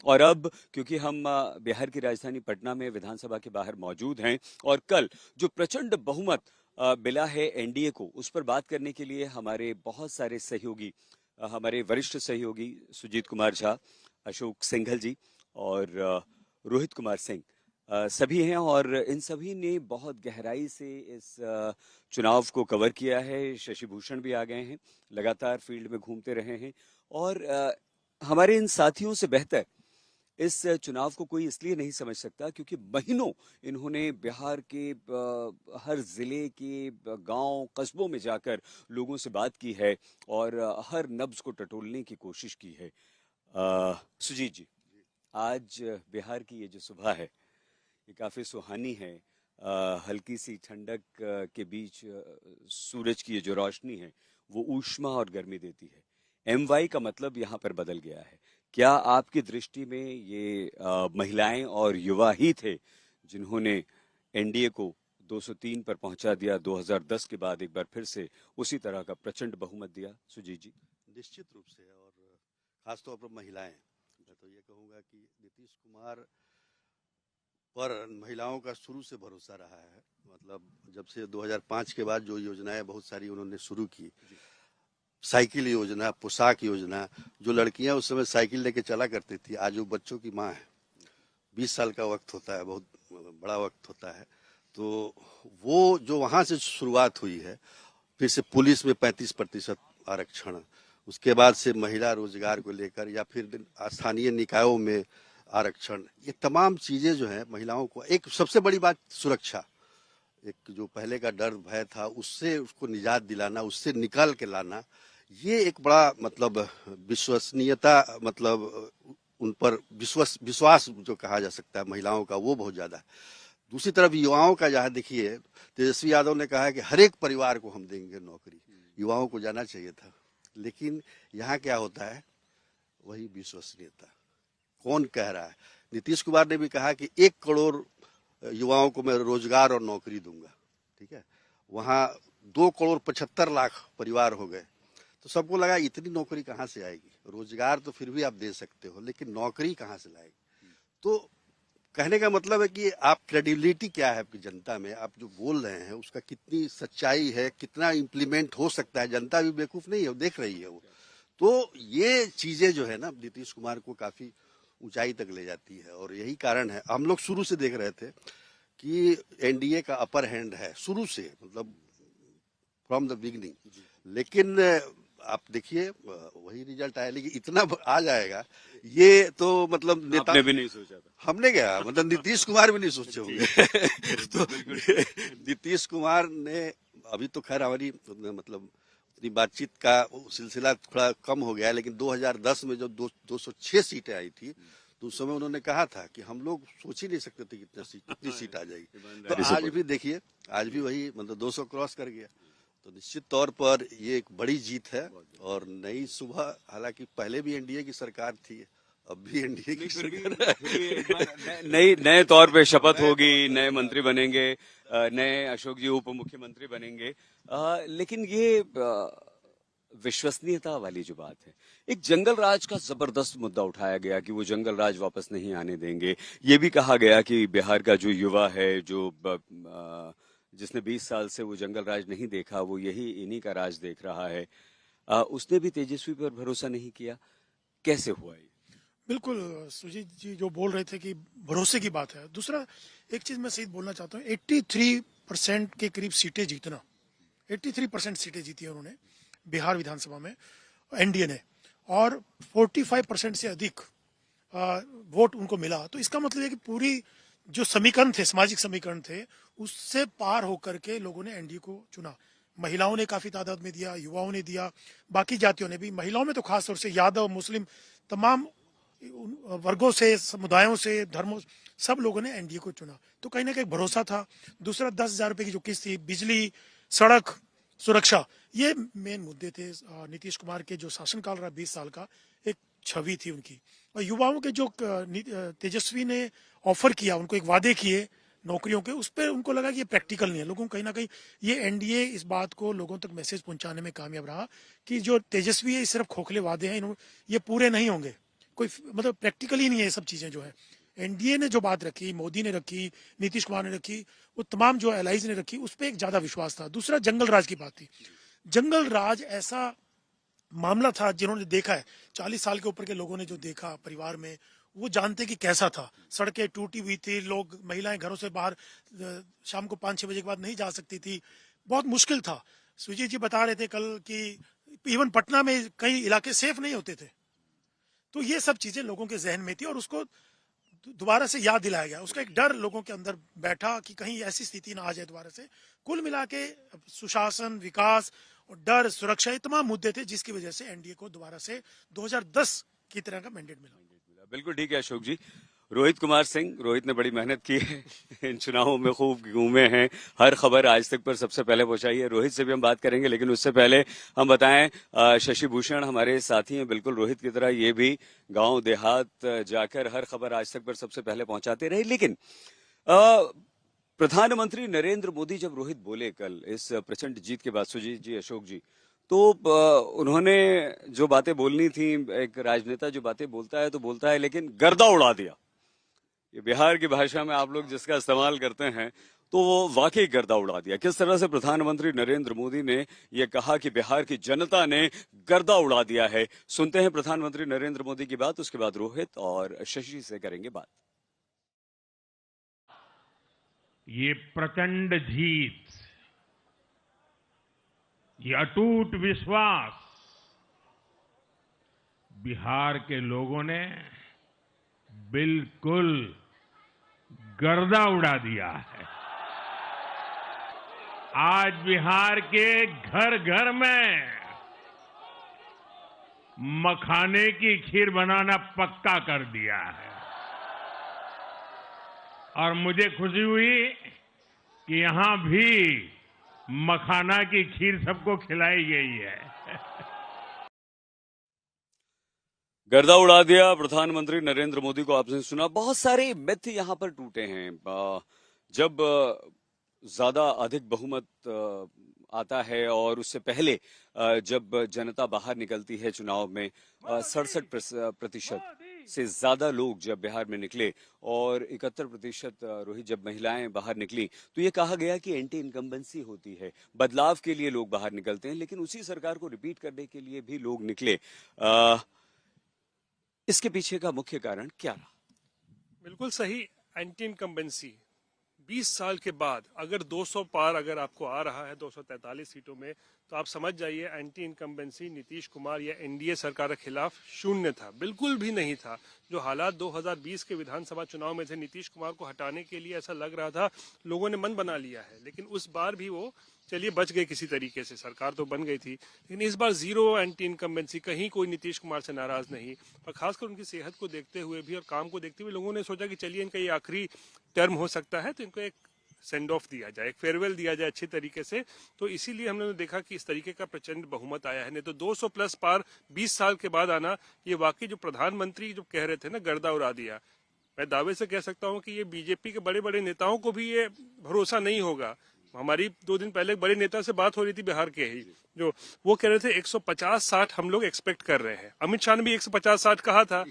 और अब क्योंकि हम बिहार की राजधानी पटना में विधानसभा के बाहर मौजूद हैं और कल जो प्रचंड बहुमत मिला है एनडीए को, उस पर बात करने के लिए हमारे बहुत सारे सहयोगी, हमारे वरिष्ठ सहयोगी सुजीत कुमार झा, अशोक सिंघल जी और रोहित कुमार सिंह सभी हैं और इन सभी ने बहुत गहराई से इस चुनाव को कवर किया है। शशि भूषण भी आ गए हैं, लगातार फील्ड में घूमते रहे हैं और हमारे इन साथियों से बेहतर इस चुनाव को कोई इसलिए नहीं समझ सकता क्योंकि महीनों इन्होंने बिहार के हर जिले के गांव कस्बों में जाकर लोगों से बात की है और हर नब्ज को टटोलने की कोशिश की है। सुजीत जी, आज बिहार की ये जो सुबह है ये काफी सुहानी है। हल्की सी ठंडक के बीच सूरज की ये जो रोशनी है वो ऊष्मा और गर्मी देती है। एम वाई का मतलब यहाँ पर बदल गया है। क्या आपकी दृष्टि में ये महिलाएं और युवा ही थे जिन्होंने एनडीए को 203 पर पहुंचा दिया, 2010 के बाद एक बार फिर से उसी तरह का प्रचंड बहुमत दिया? सुजीत जी। निश्चित रूप से, और खासतौर पर महिलाएं, मैं तो ये कहूँगा कि नीतीश कुमार पर महिलाओं का शुरू से भरोसा रहा है। मतलब जब से 2005 के बाद जो योजनाएं बहुत सारी उन्होंने शुरू की, साइकिल योजना, पोशाक योजना, जो लड़कियां उस समय साइकिल लेके चला करती थी, आज वो बच्चों की माँ है। 20 साल का वक्त होता है, बहुत बड़ा वक्त होता है। तो वो जो वहां से शुरुआत हुई है, फिर से पुलिस में 35% आरक्षण, उसके बाद से महिला रोजगार को लेकर या फिर स्थानीय निकायों में आरक्षण, ये तमाम चीजें जो है महिलाओं को, एक सबसे बड़ी बात सुरक्षा, एक जो पहले का डर भय था उससे उसको निजात दिलाना, उससे निकाल के लाना, ये एक बड़ा मतलब विश्वसनीयता, मतलब उन पर विश्वास जो कहा जा सकता है महिलाओं का, वो बहुत ज्यादा है। दूसरी तरफ युवाओं का जहाँ देखिए, तेजस्वी यादव ने कहा कि हर एक परिवार को हम देंगे नौकरी, युवाओं को जाना चाहिए था, लेकिन यहाँ क्या होता है, वही विश्वसनीयता। कौन कह रहा है? नीतीश कुमार ने भी कहा कि 1 करोड़ युवाओं को मैं रोजगार और नौकरी दूंगा, ठीक है। वहाँ 2,75,00,000 परिवार हो गए, तो सबको लगा इतनी नौकरी कहाँ से आएगी, रोजगार तो फिर भी आप दे सकते हो, लेकिन नौकरी कहाँ से लाएगी। तो कहने का मतलब है कि आप क्रेडिबिलिटी क्या है आपकी जनता में, आप जो बोल रहे हैं उसका कितनी सच्चाई है, कितना इम्प्लीमेंट हो सकता है। जनता भी बेवकूफ नहीं है, वो देख रही है वो। तो ये चीजें जो है ना, नीतीश कुमार को काफी ऊंचाई तक ले जाती है, और यही कारण है, हम लोग शुरू से देख रहे थे कि एनडीए का अपर हैंड है शुरू से, मतलब फ्रॉम द बिगनिंग। लेकिन आप देखिए वही रिजल्ट आया, लेकिन इतना आ जाएगा ये तो मतलब नेता, आपने भी नहीं सोचा था। हमने क्या, मतलब नीतीश कुमार भी नहीं सोचे होंगे। तो नीतीश कुमार ने, अभी तो खैर हमारी मतलब उतनी बातचीत का सिलसिला थोड़ा कम हो गया है, लेकिन 2010 में जब 206 सीटें आई थी, तो उस समय उन्होंने कहा था कि हम लोग सोच ही नहीं सकते थे कितनी सीट आ जाएगी। तो आज भी देखिए, आज भी वही मतलब 200 क्रॉस कर गया। तो निश्चित तौर पर ये एक बड़ी जीत है, और नई सुबह, हालांकि पहले भी एनडीए की सरकार थी, अब भी एनडीए की सरकार नई नए तौर पे शपथ होगी, नए मंत्री बनेंगे, नए अशोक जी उप मुख्यमंत्री बनेंगे। लेकिन ये विश्वसनीयता वाली जो बात है, एक जंगल राज का जबरदस्त मुद्दा उठाया गया कि वो जंगल राज वापस नहीं आने देंगे। ये भी कहा गया कि बिहार का जो युवा है, जो जिसने 20 साल से वो जंगल राज नहीं देखा, वो यही इन्हीं का राज देख रहा है। उसने भी तेजस्वी पर भरोसा नहीं किया। कैसे हुआ ये? बिल्कुल। सुजीत जी जो बोल रहे थे कि भरोसे की बात है। दूसरा एक चीज मैं सही बोलना चाहता हूँ, 83% के करीब सीटें जीतना, 83% सीटें जीती है उन्होंने बिहार विधानसभा में एनडीए ने, और 45% से अधिक वोट उनको मिला। तो इसका मतलब है कि पूरी जो समीकरण थे, सामाजिक समीकरण थे, उससे पार होकर के लोगों ने एनडीए को चुना। महिलाओं ने काफी तादाद में दिया, युवाओं ने दिया, बाकी जातियों ने भी। महिलाओं में तो खासतौर से यादव, मुस्लिम, तमाम वर्गों से, समुदायों से, धर्मों, सब लोगों ने एनडीए को चुना। तो कहीं ना कहीं भरोसा था। दूसरा 10,000 रुपए की जो किस्त थी, बिजली, सड़क, सुरक्षा, ये मेन मुद्दे थे। नीतीश कुमार के जो शासनकाल रहा 20 साल का, एक छवि थी उनकी। और युवाओं के जो तेजस्वी ने ऑफर किया, उनको एक वादे किए नौकरियों के, उस पर उनको लगा कि ये प्रैक्टिकल नहीं है। लोगों को कहीं ना कहीं ये एनडीए इस बात को लोगों तक मैसेज पहुंचाने में कामयाब रहा कि जो तेजस्वी है ये सिर्फ खोखले वादे हैं, ये पूरे नहीं होंगे। कोई मतलब प्रैक्टिकल ही नहीं है ये सब चीजें जो है। एनडीए ने जो बात रखी, मोदी ने रखी, नीतीश कुमार ने रखी, वो तमाम जो एलाइज ने रखी, उस पर एक ज्यादा विश्वास था। दूसरा जंगल राज की बात थी। जंगल राज ऐसा मामला था, जिन्होंने देखा है, 40 साल के ऊपर के लोगों ने जो देखा परिवार में, वो जानते कि कैसा था। सड़कें टूटी हुई थी, लोग, महिलाएं घरों से बाहर शाम को 5-6 बजे के बाद नहीं जा सकती थी, बहुत मुश्किल था। सुजीत जी बता रहे थे कल कि इवन पटना में कई इलाके सेफ नहीं होते थे। तो ये सब चीजें लोगों के जहन में थी और उसको दोबारा से याद दिलाया गया। उसका एक डर लोगों के अंदर बैठा कि कहीं ऐसी स्थिति ना आ जाए दोबारा से। कुल मिला के सुशासन, विकास और डर, सुरक्षा, ये तमाम मुद्दे थे जिसकी वजह से एनडीए को दोबारा से 2010 की तरह का मैंडेट मिला। बिल्कुल ठीक है अशोक जी। रोहित कुमार सिंह, रोहित ने बड़ी मेहनत की है इन चुनावों में, खूब घूमे हैं, हर खबर आज तक पर सबसे पहले पहुंचाई है। रोहित से भी हम बात करेंगे, लेकिन उससे पहले हम बताएं, शशि भूषण हमारे साथी हैं, बिल्कुल रोहित की तरह ये भी गांव देहात जाकर हर खबर आज तक पर सबसे पहले पहुंचाते रहे। लेकिन प्रधानमंत्री नरेंद्र मोदी जब रोहित बोले कल इस प्रचंड जीत के बाद, सुजीत जी, अशोक जी, तो उन्होंने जो बातें बोलनी थी, एक राजनेता जो बातें बोलता है तो बोलता है, लेकिन गर्दा उड़ा दिया। ये बिहार की भाषा में आप लोग जिसका इस्तेमाल करते हैं, तो वो वाकई गर्दा उड़ा दिया। किस तरह से प्रधानमंत्री नरेंद्र मोदी ने ये कहा कि बिहार की जनता ने गर्दा उड़ा दिया है। सुनते हैं प्रधानमंत्री नरेंद्र मोदी की बात, उसके बाद रोहित और शशि से करेंगे बात। ये प्रचंड जीत, ये अटूट विश्वास बिहार के लोगों ने बिल्कुल गर्दा उड़ा दिया है। आज बिहार के घर घर में मखाने की खीर बनाना पक्का कर दिया है। और मुझे खुशी हुई कि यहां भी मखाना की खीर सबको खिलाई गई है। गर्दा उड़ा दिया प्रधानमंत्री नरेंद्र मोदी को आपने सुना। बहुत सारे मिथ यहां पर टूटे हैं। जब ज्यादा अधिक बहुमत आता है और उससे पहले जब जनता बाहर निकलती है चुनाव में, 67% से ज्यादा लोग जब बिहार में निकले और 71% रोहित जब महिलाएं बाहर निकली, तो ये कहा गया कि एंटी इनकम्बेंसी होती है, बदलाव के लिए लोग बाहर निकलते हैं। लेकिन उसी सरकार को रिपीट करने के लिए भी लोग निकले। इसके पीछे का मुख्य कारण क्या रहा? बिल्कुल सही, एंटी इनकम्बेंसी। 20 साल के बाद अगर 200 पार अगर आपको आ रहा है 243 सीटों में, तो आप समझ जाइए एंटी इनकम्बेंसी नीतीश कुमार या एनडीए सरकार के खिलाफ शून्य था, बिल्कुल भी नहीं था। जो हालात 2020 के विधानसभा चुनाव में थे, नीतीश कुमार को हटाने के लिए ऐसा लग रहा था, लोगों ने मन बना लिया है। लेकिन उस बार भी वो चलिए बच गए किसी तरीके से, सरकार तो बन गई थी। लेकिन इस बार जीरो एंटी इनकम्बेंसी, कहीं कोई नीतीश कुमार से नाराज नहीं। और खासकर उनकी सेहत को देखते हुए भी और काम को देखते हुए लोगों ने सोचा कि चलिए इनका ये आखिरी टर्म हो सकता है, तो इनको एक सेंड ऑफ दिया जाए, एक फेयरवेल दिया जाए अच्छी तरीके से। तो इसीलिए हमने देखा कि इस तरीके का प्रचंड बहुमत आया है। नहीं तो 200 प्लस पार 20 साल के बाद आना, ये वाकई जो प्रधानमंत्री जो कह रहे थे ना, गर्दा उड़ा दिया। मैं दावे से कह सकता हूं कि ये बीजेपी के बड़े बड़े नेताओं को भी ये भरोसा नहीं होगा। हमारी 2 दिन पहले बड़े नेता से बात हो रही थी बिहार के ही, जो वो कह रहे थे 150-60 हम लोग एक्सपेक्ट कर रहे हैं। अमित शाह ने भी 150-60 कहा था,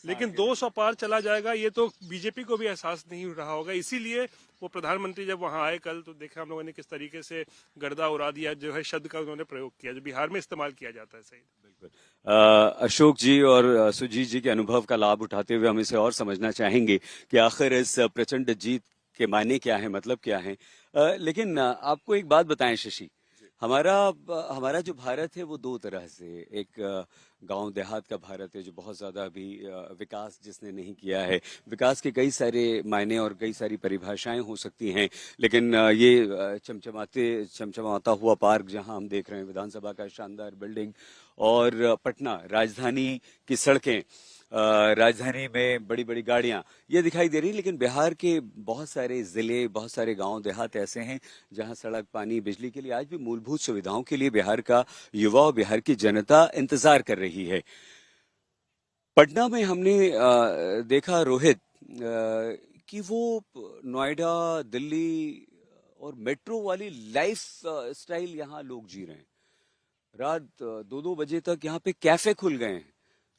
लेकिन 200 पार चला जाएगा ये तो बीजेपी को भी एहसास नहीं रहा होगा। इसीलिए वो प्रधानमंत्री जब वहां आए कल, तो देखा हम लोगों ने किस तरीके से गर्दा उड़ा दिया, जो है शब्द का उन्होंने प्रयोग किया जो बिहार में इस्तेमाल किया जाता है। सही, बिल्कुल। अशोक जी और सुजीत जी के अनुभव का लाभ उठाते हुए हम इसे और समझना चाहेंगे कि आखिर इस प्रचंड जीत के मायने क्या है, मतलब क्या है। लेकिन आपको एक बात बताएं शशि, हमारा जो भारत है वो 2 तरह से, एक गांव देहात का भारत है जो बहुत ज्यादा अभी विकास जिसने नहीं किया है। विकास के कई सारे मायने और कई सारी परिभाषाएं हो सकती हैं, लेकिन ये चमचमाता हुआ पार्क जहां हम देख रहे हैं, विधानसभा का शानदार बिल्डिंग, और पटना राजधानी की सड़कें, राजधानी में बड़ी बड़ी गाड़ियां ये दिखाई दे रही। लेकिन बिहार के बहुत सारे जिले, बहुत सारे गांव देहात ऐसे हैं जहां सड़क, पानी, बिजली के लिए आज भी मूलभूत सुविधाओं के लिए बिहार का युवा और बिहार की जनता इंतजार कर रही है। पटना में हमने देखा रोहित कि वो नोएडा, दिल्ली और मेट्रो वाली लाइफ स्टाइल यहाँ लोग जी रहे हैं। रात 2-2 बजे तक यहाँ पे कैफे खुल गए हैं,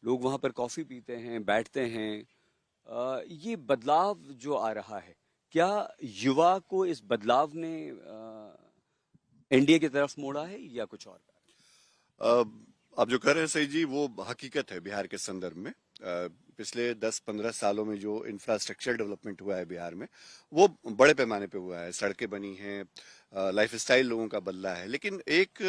लोग वहां पर कॉफी पीते हैं, बैठते हैं। ये बदलाव जो आ रहा है, क्या युवा को इस बदलाव ने एनडीए की तरफ मोड़ा है या कुछ और? आप जो कह रहे हैं सही जी, वो हकीकत है बिहार के संदर्भ में। पिछले 10-15 सालों में जो इंफ्रास्ट्रक्चर डेवलपमेंट हुआ है बिहार में, वो बड़े पैमाने पे हुआ है। सड़कें बनी हैं, लाइफस्टाइल लोगों का बदला है। लेकिन एक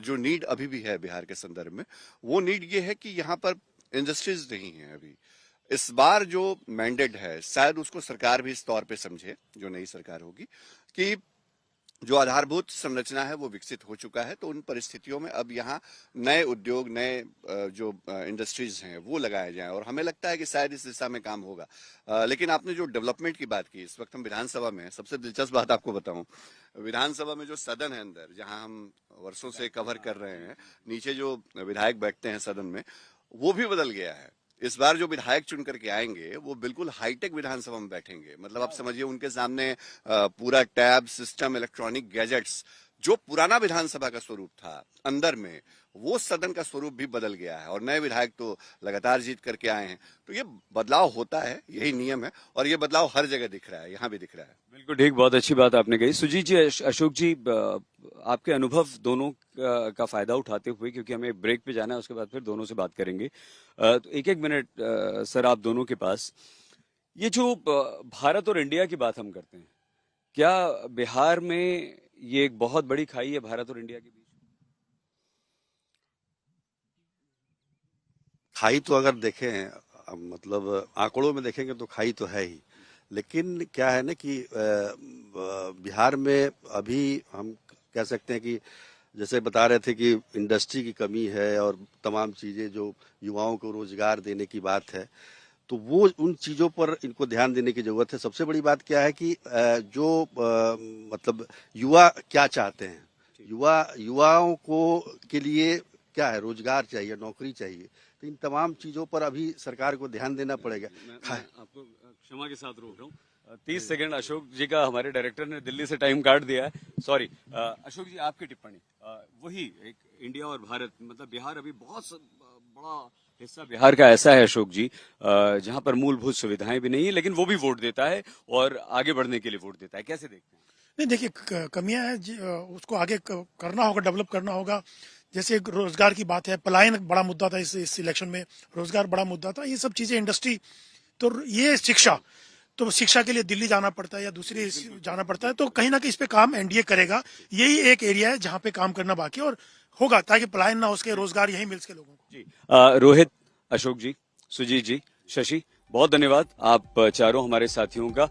जो नीड अभी भी है बिहार के संदर्भ में, वो नीड ये है कि यहाँ पर इंडस्ट्रीज नहीं है अभी। इस बार जो मैंडेट है, शायद उसको सरकार भी इस तौर पे समझे, जो नई सरकार होगी, कि जो आधारभूत संरचना है वो विकसित हो चुका है, तो उन परिस्थितियों में अब यहाँ नए उद्योग, नए जो इंडस्ट्रीज हैं वो लगाए जाएं, और हमें लगता है कि शायद इस दिशा में काम होगा। लेकिन आपने जो डेवलपमेंट की बात की, इस वक्त हम विधानसभा में हैं। सबसे दिलचस्प बात आपको बताऊं, विधानसभा में जो सदन है अंदर, जहां हम वर्षों से कवर कर रहे हैं, नीचे जो विधायक बैठते हैं सदन में, वो भी बदल गया है। इस बार जो विधायक चुन करके आएंगे वो बिल्कुल हाईटेक विधानसभा में बैठेंगे। मतलब आप समझिए, उनके सामने पूरा टैब सिस्टम, इलेक्ट्रॉनिक गैजेट्स, जो पुराना विधानसभा का स्वरूप था अंदर में, वो सदन का स्वरूप भी बदल गया है। और नए विधायक तो लगातार जीत करके आए हैं। तो ये बदलाव होता है, यही नियम है, और ये बदलाव हर जगह दिख रहा है, यहाँ भी दिख रहा है। बिल्कुल ठीक, बहुत अच्छी बात आपने कही। सुजीत जी, अशोक जी, आपके अनुभव दोनों का फायदा उठाते हुए, क्योंकि हमें ब्रेक पे जाना है, उसके बाद फिर दोनों से बात करेंगे। तो एक एक मिनट सर, आप दोनों के पास, ये जो भारत और इंडिया की बात हम करते हैं, क्या बिहार में ये एक बहुत बड़ी खाई है भारत और इंडिया के बीच? खाई तो अगर देखें, मतलब आंकड़ों में देखेंगे तो खाई तो है ही। लेकिन क्या है ना कि बिहार में अभी हम कह सकते हैं कि जैसे बता रहे थे कि इंडस्ट्री की कमी है और तमाम चीजें, जो युवाओं को रोजगार देने की बात है, तो वो उन चीजों पर इनको ध्यान देने की जरूरत है। सबसे बड़ी बात क्या है कि जो मतलब युवा क्या चाहते हैं, युवाओं को के लिए क्या है, रोजगार चाहिए, नौकरी चाहिए। तो इन तमाम चीजों पर अभी सरकार को ध्यान देना पड़ेगा। मैं आपको क्षमा के साथ रोक रहा हूँ। 30 सेकंड अशोक जी का हमारे डायरेक्टर ने दिल्ली से टाइम काट दिया है, सॉरी। अशोक जी, आपकी टिप्पणी। वही एक इंडिया और भारत, मतलब बिहार अभी बहुत बड़ा हिस्सा बिहार का ऐसा है अशोक जी, जहां पर मूलभूत सुविधाएं भी नहीं है, लेकिन वो भी वोट देता है और आगे बढ़ने के लिए वोट देता है। कैसे देखते हैं? नहीं, देखिए, कमियां हैं, उसको आगे करना होगा, डेवलप करना होगा। जैसे रोजगार की बात है, पलायन बड़ा मुद्दा था इस इलेक्शन में, रोजगार बड़ा मुद्दा था, ये सब चीजें, इंडस्ट्री, तो ये शिक्षा, तो शिक्षा के लिए दिल्ली जाना पड़ता है या दूसरी जाना पड़ता है, तो कहीं ना कहीं इस पे काम एनडीए करेगा। यही एक एरिया है जहाँ पे काम करना बाकी और होगा, ताकि पलायन ना हो सके, रोजगार यही मिल सके लोगों को। जी, रोहित, अशोक जी, सुजीत जी, शशि, बहुत धन्यवाद आप चारों हमारे साथियों का।